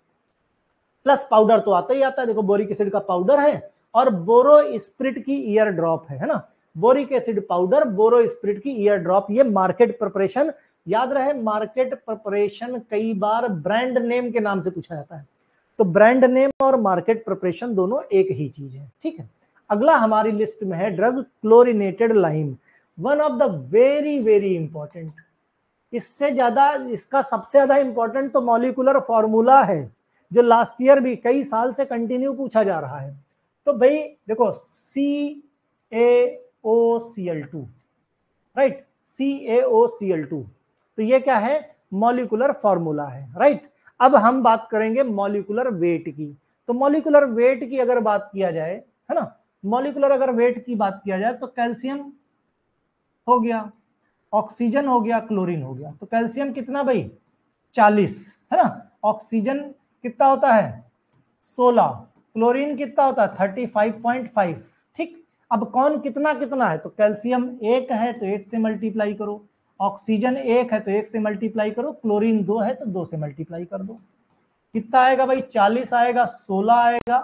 प्लस पाउडर तो आता ही आता है, देखो बोरिक एसिड का पाउडर है और बोरो स्प्रिट की ईयर ड्रॉप है ना, बोरिक एसिड पाउडर, बोरो स्प्रिट की ईयर ड्रॉप। ये मार्केट प्रिपरेशन, याद रहे मार्केट प्रिपरेशन कई बार ब्रांड नेम के नाम से पूछा जाता है, तो ब्रांड नेम और मार्केट प्रिपरेशन दोनों एक ही चीज है। ठीक है, अगला हमारी लिस्ट में है drug chlorinated lime, one of the very very important, इससे ज्यादा, इसका सबसे ज्यादा इंपॉर्टेंट तो मॉलिक्यूलर फॉर्मूला है जो लास्ट ईयर भी कई साल से कंटिन्यू पूछा जा रहा है। तो भाई देखो CaOCl2, राइट, CaOCl2, तो ये क्या है, मॉलिक्यूलर फॉर्मूला है, राइट। अब हम बात करेंगे मॉलिक्यूलर वेट की। तो मॉलिक्यूलर वेट की अगर बात किया जाए, है ना, मॉलिक्यूलर अगर वेट की बात किया जाए तो कैल्शियम हो गया, ऑक्सीजन हो गया, क्लोरीन हो गया। तो कैल्शियम कितना भाई 40, है ना, ऑक्सीजन कितना होता है 16, क्लोरीन कितना होता है 35.5। ठीक, अब कौन कितना कितना है, तो कैल्शियम 1 है तो 1 से मल्टीप्लाई करो, ऑक्सीजन 1 है तो 1 से मल्टीप्लाई करो, क्लोरीन 2 है तो 2 से मल्टीप्लाई कर दो। कितना आएगा भाई 40 आएगा, 16 आएगा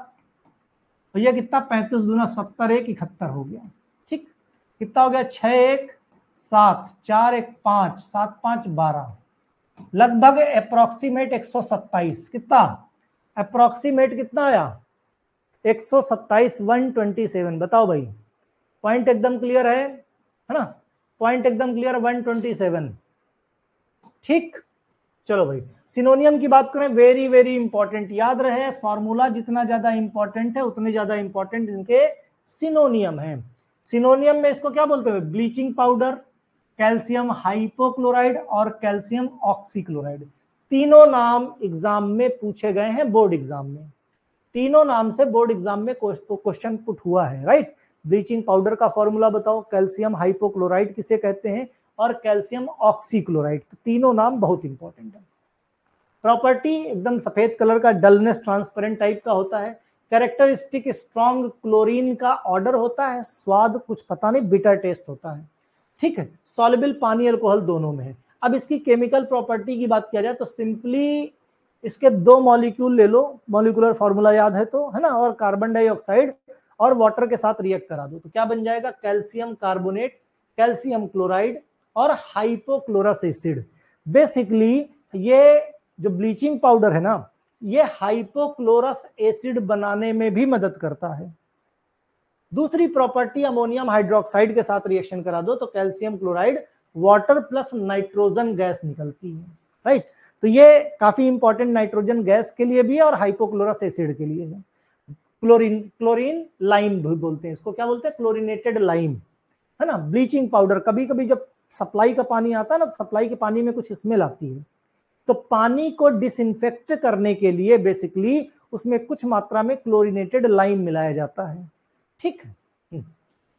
भैया, कितना 35 दूना 70, 1 71 हो गया। ठीक, कितना हो गया 6 1 7 4 1 5 7 5 12, लगभग अप्रोक्सीमेट 127, कितना अप्रोक्सीमेट कितना आया 127, 127। बताओ भाई, पॉइंट एकदम क्लियर है ना, पॉइंट एकदम क्लियर, 127। ठीक, चलो भाई सिनोनियम की बात करें, वेरी वेरी इंपॉर्टेंट, याद रहे फॉर्मूला जितना ज्यादा इंपॉर्टेंट है उतने ज्यादा इंपॉर्टेंट इनके सिनोनियम है। सिनोनियम में इसको क्या बोलते हैं, ब्लीचिंग पाउडर, कैल्शियम हाइपोक्लोराइड और कैल्शियम ऑक्सीक्लोराइड, तीनों नाम एग्जाम में पूछे गए हैं, बोर्ड एग्जाम में, तीनों नाम से बोर्ड एग्जाम में क्वेश्चन पुट हुआ है, राइट। ब्लीचिंग पाउडर का फॉर्मूला बताओ, कैल्शियम हाइपोक्लोराइड किसे कहते हैं, और कैल्शियम ऑक्सीक्लोराइड, तो तीनों नाम बहुत इंपॉर्टेंट है। प्रॉपर्टी एकदम सफेद कलर का, डलनेस ट्रांसपेरेंट टाइप का होता है, कैरेक्टरिस्टिक स्ट्रॉन्ग क्लोरीन का ऑर्डर होता है, स्वाद कुछ पता नहीं बिटर टेस्ट होता है। ठीक है, सॉल्युबल पानी अल्कोहल दोनों में है। अब इसकी केमिकल प्रॉपर्टी की बात किया जाए तो सिंपली इसके 2 मॉलिक्यूल ले लो, मॉलिक्यूलर फॉर्मूला याद है तो, है ना, और कार्बन डाइऑक्साइड और वाटर के साथ रिएक्ट करा दो तो क्या बन जाएगा, कैल्शियम कार्बोनेट, कैल्शियम क्लोराइड और हाइपोक्लोरस एसिड। बेसिकली ये जो ब्लीचिंग पाउडर है ना, ये हाइपोक्लोरस एसिड बनाने में भी मदद करता है। दूसरी प्रॉपर्टी, अमोनियम हाइड्रोक्साइड के साथ रिएक्शन करा दो तो calcium chloride, water plus nitrogen gas निकलती है, राइट। तो ये काफी इंपॉर्टेंट नाइट्रोजन गैस के लिए भी है और हाइपोक्लोरस एसिड के लिए है। क्लोरीन लाइम भी बोलते हैं इसको, क्या बोलते हैं, क्लोरिनेटेड लाइम, है ना। ब्लीचिंग पाउडर, कभी कभी जब सप्लाई का पानी आता है ना, सप्लाई के पानी में कुछ स्मेल आती है, तो पानी को डिसइंफेक्ट करने के लिए बेसिकली उसमें कुछ मात्रा में क्लोरीनेटेड लाइम मिलाया जाता है। ठीक है,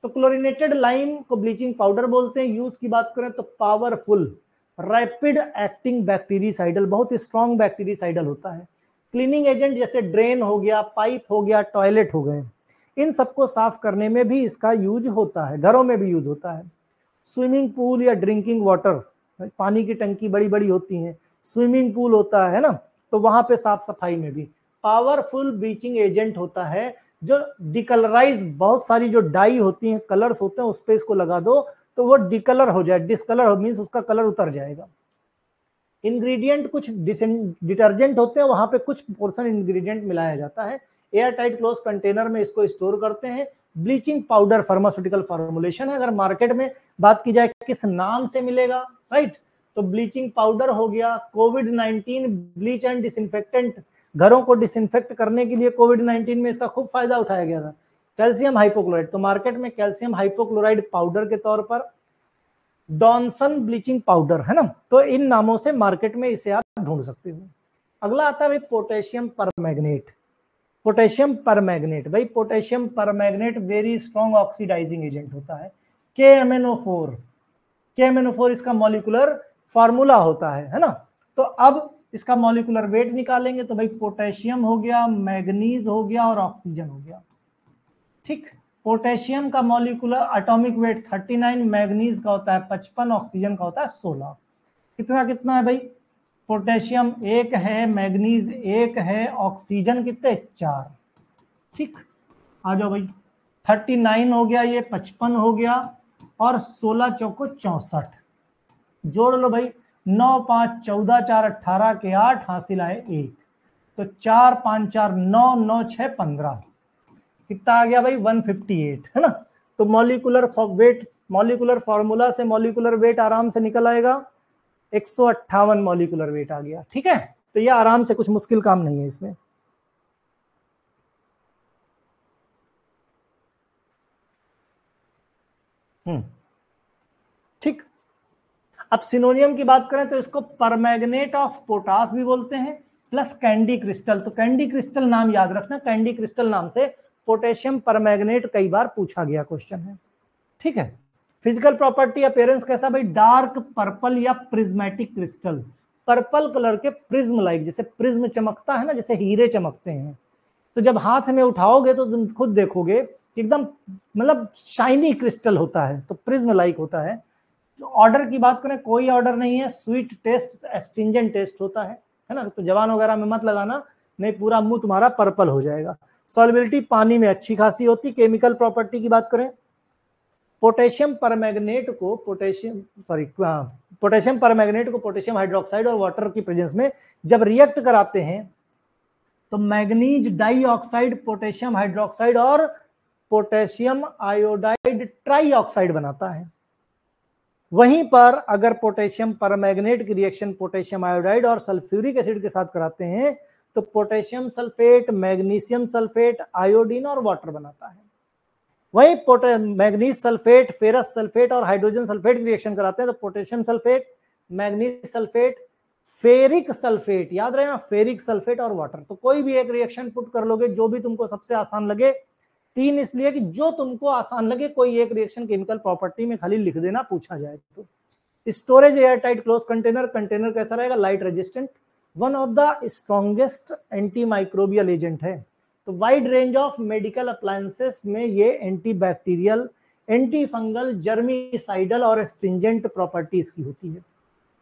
तो क्लोरीनेटेड लाइम को ब्लीचिंग पाउडर बोलते हैं। यूज की बात करें तो पावरफुल रैपिड एक्टिंग बैक्टीरिसाइडल, बहुत स्ट्रॉन्ग बैक्टीरिसाइडल होता है। क्लीनिंग एजेंट जैसे ड्रेन हो गया, पाइप हो गया, टॉयलेट हो गए, इन सबको साफ करने में भी इसका यूज होता है, घरों में भी यूज होता है। स्विमिंग पूल या ड्रिंकिंग वाटर, पानी की टंकी बड़ी बड़ी होती हैं, स्विमिंग पूल होता है ना, तो वहां पे साफ सफाई में भी पावरफुल ब्लीचिंग एजेंट होता है जो डिकलराइज, बहुत सारी जो डाई होती हैं, कलर्स होते हैं, उस पे इसको लगा दो तो वो डिकलर हो जाए, डिसकलर हो मीन्स उसका कलर उतर जाएगा। इंग्रेडिएंट कुछ डिटर्जेंट होते हैं, वहां पे कुछ पोर्शन इंग्रेडिएंट मिलाया जाता है। एयर टाइट क्लोज कंटेनर में इसको स्टोर करते हैं। ब्लीचिंग पाउडर फार्मास्यूटिकल फॉर्मुलेशन है। अगर मार्केट में बात की जाए किस नाम से मिलेगा, राइट, तो ब्लीचिंग पाउडर हो गया। कोविड-19 ब्लीच एंड डिसइंफेक्टेंट, घरों को डिसइंफेक्ट करने के लिए कोविड-19 में इसका खूब फायदा उठाया गया था। कैल्शियम हाइपोक्लोराइड, तो मार्केट में कैल्शियम हाइपोक्लोराइड पाउडर के तौर पर डॉनसन ब्लीचिंग पाउडर है ना, तो इन नामों से मार्केट में इसे आप ढूंढ सकते हो। अगला आता है भाई पोटेशियम परमैंगनेट। पोटेशियम परमैंगनेट, भाई potassium permanganate very strong oxidising agent होता है। KMnO4, KMnO4 इसका मॉलिक्यूलर फार्मूला होता है ना। तो अब इसका मॉलिक्यूलर वेट निकालेंगे तो भाई पोटेशियम हो गया, मैग्नीज हो गया और ऑक्सीजन हो गया। ठीक, पोटेशियम का मॉलिक्यूलर एटॉमिक वेट 39, मैग्नीज का होता है 55, ऑक्सीजन का होता है 16। कितना कितना है भाई, पोटेशियम 1 है, मैग्नीज 1 है, ऑक्सीजन कितने 4। ठीक, आ जाओ भाई, 39 हो गया, ये 55 हो गया और 16 चौको 64, जोड़ लो भाई, 9 5 14 4 18 के 8 हासिल आए 1, तो 4 5 4 9 9 6 15, कितना आ गया भाई 158 है ना। तो मॉलिक्यूलर वेट, मॉलिक्यूलर फॉर्मूला से मॉलिक्यूलर वेट आराम से निकल आएगा, 158 मॉलिक्यूलर वेट आ गया। ठीक है, तो ये आराम से, कुछ मुश्किल काम नहीं है इसमें। ठीक, अब सिनोनियम की बात करें तो इसको परमैंगनेट ऑफ पोटास भी बोलते हैं, प्लस कैंडी क्रिस्टल। तो कैंडी क्रिस्टल नाम याद रखना, कैंडी क्रिस्टल नाम से पोटेशियम परमैंगनेट कई बार पूछा गया क्वेश्चन है। ठीक है, फिजिकल प्रॉपर्टी अपीयरेंस कैसा भाई, डार्क पर्पल या प्रिज्मेटिक क्रिस्टल, पर्पल कलर के प्रिज्म लाइक, जैसे प्रिज्म चमकता है ना, जैसे हीरे चमकते हैं, तो जब हाथ में उठाओगे तो तुम खुद देखोगे एकदम मतलब शाइनी क्रिस्टल होता है, तो प्रिज्म लाइक होता है। ऑर्डर की बात करें, कोई ऑर्डर नहीं है, स्वीट टेस्ट, एस्टिंजेंट टेस्ट होता है ना, तो जवान वगैरह में मत लगाना, नहीं पूरा मुंह तुम्हारा पर्पल हो जाएगा। सॉल्युबिलिटी पानी में अच्छी खासी होती। केमिकल प्रॉपर्टी की बात करें, पोटेशियम परमैंगनेट को पोटेशियम परमैंगनेट को पोटेशियम हाइड्रोक्साइड और वाटर की प्रेजेंस में जब रिएक्ट कराते हैं तो मैग्नीज डाइऑक्साइड पोटेशियम हाइड्रोक्साइड और पोटेशियम आयोडाइड ट्राइऑक्साइड बनाता है। वहीं पर अगर पोटेशियम परमैंगनेट की रिएक्शन पोटेशियम आयोडाइड और सल्फ्यूरिक एसिड के साथ कराते हैं तो potassium sulphate, magnesium sulphate, iodine और वाटर बनाता है। वहीं मैग्नीज सल्फेट, फेरस सल्फेट और हाइड्रोजन सल्फेट की रिएक्शन कराते हैं तो potassium sulphate, manganese sulphate, ferric sulphate, याद रहे फेरिक सल्फेट और वाटर। तो कोई भी एक रिएक्शन पुट कर लोगे, जो भी तुमको सबसे आसान लगे। 3 इसलिए कि जो तुमको आसान लगे, कोई एक रिएक्शन केमिकल प्रॉपर्टी में खाली लिख देना पूछा जाए तो। Storage air tight close container, container कैसा रहेगा, light resistant, one of the strongest anti microbial agent है। तो wide range of medical appliances में ये एंटी बैक्टीरियल, एंटी फंगल, जर्मीसाइडल और स्ट्रिंजेंट प्रॉपर्टीज की होती है।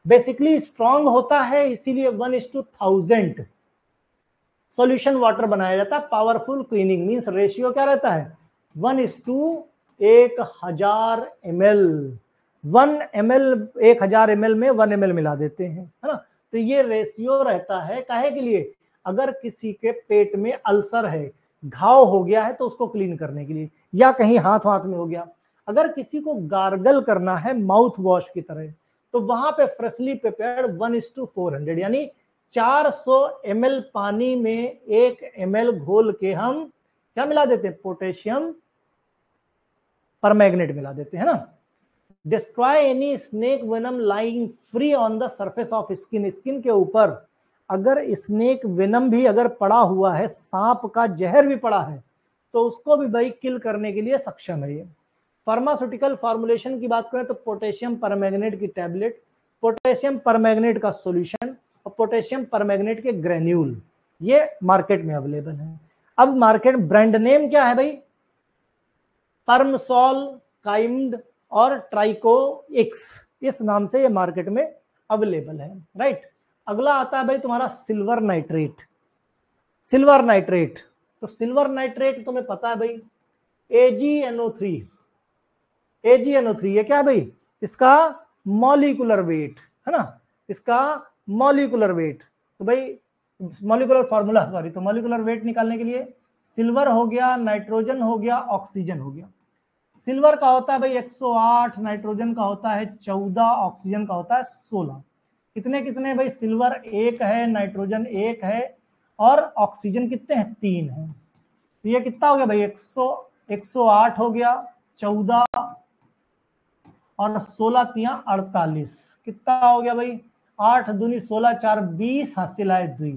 बेसिकली स्ट्रॉन्ग होता है, इसीलिए 1:1000 सॉल्यूशन वाटर बनाया जाता है। पावरफुल क्लीनिंग मींस रेशियो क्या रहता है, 1:1000 ml, 1 ml 1000 ml में 1 ml मिला देते हैं, है ना। तो ये रेशियो रहता है, काहे के लिए, अगर किसी के पेट में अल्सर है, घाव हो गया है तो उसको क्लीन करने के लिए, या कहीं हाथ हाथ में हो गया, अगर किसी को गार्गल करना है माउथ वॉश की तरह, तो वहां पे फ्रेशली प्रिपेयर्ड 1:400 यानी 400 ml पानी में 1 ml घोल के हम क्या मिला देते हैं, पोटेशियम परमैंगनेट मिला देते हैं ना। Destroy any snake venom lying free on the surface of skin, skin के ऊपर अगर स्नेक वेनम भी अगर पड़ा हुआ है, सांप का जहर भी पड़ा है, तो उसको भी भाई किल करने के लिए सक्षम है ये। फार्मास्यूटिकल फॉर्मुलेशन की बात करें तो पोटेशियम परमैंगनेट की टैबलेट, पोटेशियम परमैंगनेट का सॉल्यूशन और पोटेशियम परमैंगनेट के ग्रेन्यूल, ये मार्केट में अवेलेबल है। अब मार्केट ब्रांड नेम क्या है भाई? परमसॉल, काइम्ड और ट्राइको एक्स, इस नाम से ये मार्केट में अवेलेबल है, राइट। अगला आता है भाई तुम्हारा सिल्वर नाइट्रेट। सिल्वर नाइट्रेट, तो सिल्वर नाइट्रेट तुम्हें पता है भाई AgNO3, AgNO3 ये क्या है भाई? इसका मॉलिक्यूलर वेट है ना, इसका मॉलिक्यूलर वेट, तो भाई मॉलिक्यूलर फॉर्मूला सॉरी, तो मॉलिक्यूलर वेट निकालने के लिए सिल्वर हो गया, नाइट्रोजन हो गया, ऑक्सीजन हो गया। सिल्वर का होता है भाई 108, नाइट्रोजन का होता है 14, ऑक्सीजन का होता है 16। कितने कितने भाई? सिल्वर 1 है, नाइट्रोजन 1 है और ऑक्सीजन कितने हैं? 3 है। तो ये कितना हो गया भाई? 108 हो गया, 14 और 16 तिया 48, कितना हो गया भाई? 8 दूनी 16, 4 20, हासिल आए 2,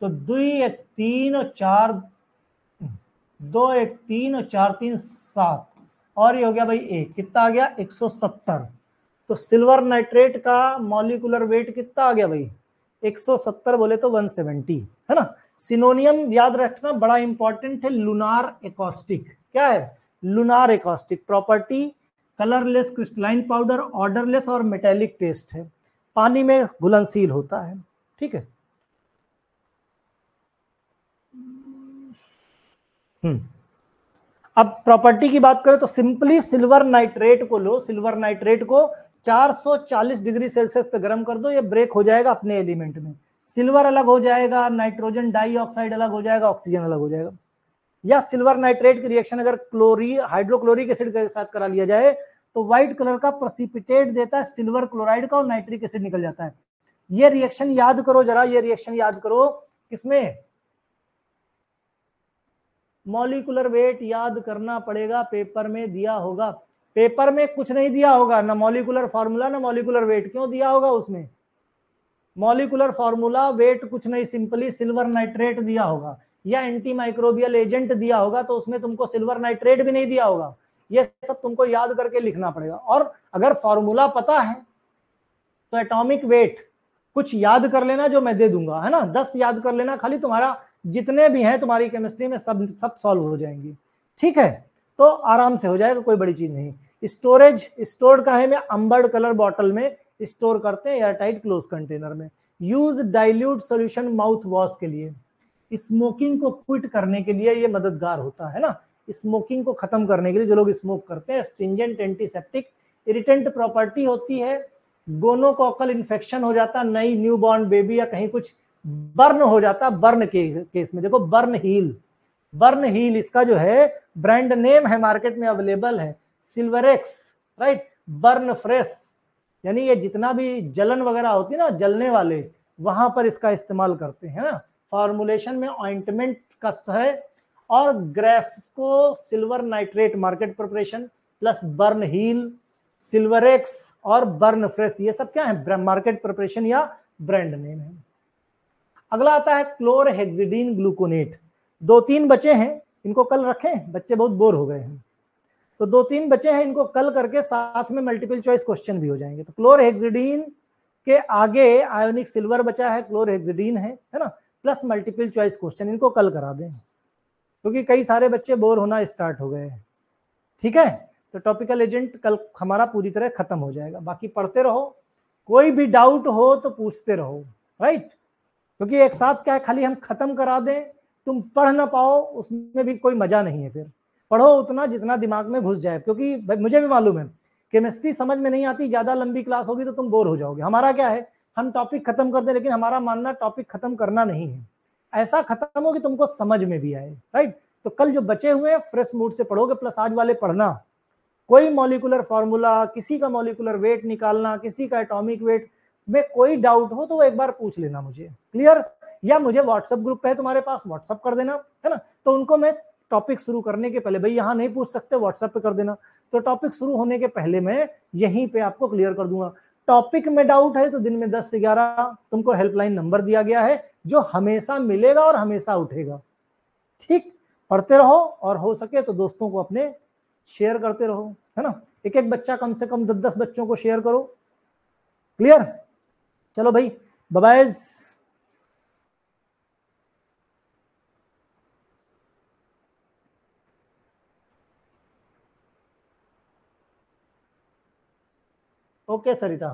तो 2 1 3 और 4 2 1 3 और 4 3 7, और ये हो गया भाई 1, कितना आ गया? 170। तो सिल्वर नाइट्रेट का मॉलिक्यूलर वेट कितना आ गया भाई? 170 बोले तो 170 है ना। सिनोनियम याद रखना बड़ा इंपॉर्टेंट है, लूनार एकॉस्टिक। क्या है? Lunar acoustic. Property colourless crystalline powder, odourless और मेटेलिक टेस्ट है, पानी में घुलनशील होता है, ठीक है। अब प्रॉपर्टी की बात करें तो सिंपली सिल्वर नाइट्रेट को लो, सिल्वर नाइट्रेट को 440 डिग्री सेल्सियस पे गर्म कर दो, ये ब्रेक हो जाएगा अपने एलिमेंट में। सिल्वर अलग हो जाएगा, नाइट्रोजन डाइऑक्साइड अलग हो जाएगा, ऑक्सीजन अलग हो जाएगा। या सिल्वर नाइट्रेट की रिएक्शन अगर हाइड्रोक्लोरिक एसिड के साथ करा लिया जाए तो व्हाइट कलर का प्रेसिपिटेट देता है सिल्वर क्लोराइड का और नाइट्रिक एसिड निकल जाता है। ये रिएक्शन याद करो जरा, ये रिएक्शन याद करो किसमें? मॉलिक्यूलर वेट याद करना पड़ेगा, पेपर में दिया होगा। पेपर में कुछ नहीं दिया होगा, ना मॉलिक्यूलर फार्मूला ना मॉलिक्यूलर वेट। क्यों दिया होगा उसमें? मॉलिक्यूलर फार्मूला वेट कुछ नहीं, सिंपली सिल्वर नाइट्रेट दिया होगा या एंटी माइक्रोबियल एजेंट दिया होगा, तो उसमें तुमको सिल्वर नाइट्रेट भी नहीं दिया होगा। ये सब तुमको याद करके लिखना पड़ेगा। और अगर फॉर्मूला पता है तो एटॉमिक वेट कुछ याद कर लेना जो मैं दे दूंगा, है ना, 10 याद कर लेना खाली, तुम्हारा जितने भी हैं तुम्हारी केमिस्ट्री में सब सॉल्व हो जाएंगी, ठीक है। तो आराम से हो जाएगा, कोई बड़ी चीज नहीं। स्टोरेज, स्टोर्ड कहाँ है? में अम्बर्ड कलर बॉटल में स्टोर करते हैं, एयरटाइट क्लोज कंटेनर में। Use dilute solution mouth wash के लिए, स्मोकिंग को क्विट करने के लिए ये मददगार होता है ना, स्मोकिंग को खत्म करने के लिए जो लोग स्मोक करते हैं। स्ट्रिंजेंट, एंटीसेप्टिक, इरिटेंट प्रॉपर्टी होती है, गोनोकॉकल इन्फेक्शन हो जाता, नई न्यूबॉर्न बेबी या कहीं कुछ बर्न हो जाता, बर्न के केस में देखो बर्न हील, बर्न हील इसका जो है ब्रांड नेम है, मार्केट में अवेलेबल है, सिल्वरेक्स, राइट। बर्न फ्रेश, यानी ये जितना भी जलन वगैरह होती है ना, जलने वाले, वहां पर इसका इस्तेमाल करते हैं ना। फॉर्मुलेशन में ऑइंटमेंट का है, और ग्रेफको silver nitrate market preparation plus burn heal, Silverex और बर्न फ्रेश, ये सब क्या है? मार्केट प्रिपरेशन या ब्रांड नेम है। अगला आता है क्लोरहेक्सिडीन ग्लूकोनेट। 2-3 बचे हैं, इनको कल रखें, बच्चे बहुत बोर हो गए हैं, तो 2-3 बचे हैं, इनको कल करके साथ में मल्टीपल चॉइस क्वेश्चन भी हो जाएंगे। तो क्लोरहेक्सिडीन के आगे आयोनिक सिल्वर बचा है, क्लोरहेक्सिडीन है ना, प्लस मल्टीपल चॉइस क्वेश्चन, इनको कल करा दें क्योंकि कई सारे बच्चे बोर होना स्टार्ट हो गए हैं, ठीक है। तो टॉपिकल एजेंट कल हमारा पूरी तरह खत्म हो जाएगा, बाकी पढ़ते रहो, कोई भी डाउट हो तो पूछते रहो, राइट। क्योंकि एक साथ क्या है, खाली हम खत्म करा दें, तुम पढ़ ना पाओ, उसमें भी कोई मजा नहीं है। फिर पढ़ो उतना जितना दिमाग में घुस जाए, क्योंकि मुझे भी मालूम है केमिस्ट्री समझ में नहीं आती, ज्यादा लंबी क्लास होगी तो तुम बोर हो जाओगे। हमारा क्या है, हम टॉपिक खत्म कर दें, लेकिन हमारा मानना टॉपिक खत्म करना नहीं है, ऐसा खत्म हो कि तुमको समझ में भी आए, राइट। तो कल जो बचे हुए हैं फ्रेश मूड से पढ़ोगे, प्लस आज वाले पढ़ना, कोई मॉलिक्यूलर फॉर्मूला, किसी का मॉलिक्यूलर वेट निकालना, किसी का एटॉमिक वेट में कोई डाउट हो तो वो एक बार पूछ लेना मुझे, क्लियर। या मुझे व्हाट्सएप ग्रुप पे है तुम्हारे पास, व्हाट्सएप कर देना, है ना, तो उनको मैं टॉपिक शुरू करने के पहले, भाई यहां नहीं पूछ सकते व्हाट्सएप पे कर देना, तो टॉपिक शुरू होने के पहले मैं यहीं पे आपको क्लियर कर दूंगा। टॉपिक में डाउट है तो दिन में 10 से 11 तुमको हेल्पलाइन नंबर दिया गया है जो हमेशा मिलेगा और हमेशा उठेगा। ठीक, पढ़ते रहो और हो सके तो दोस्तों को अपने शेयर करते रहो, है ना। एक एक बच्चा कम से कम 10-10 बच्चों को शेयर करो। क्लियर? चलो भाई, बाय बाय। ओके सरिता।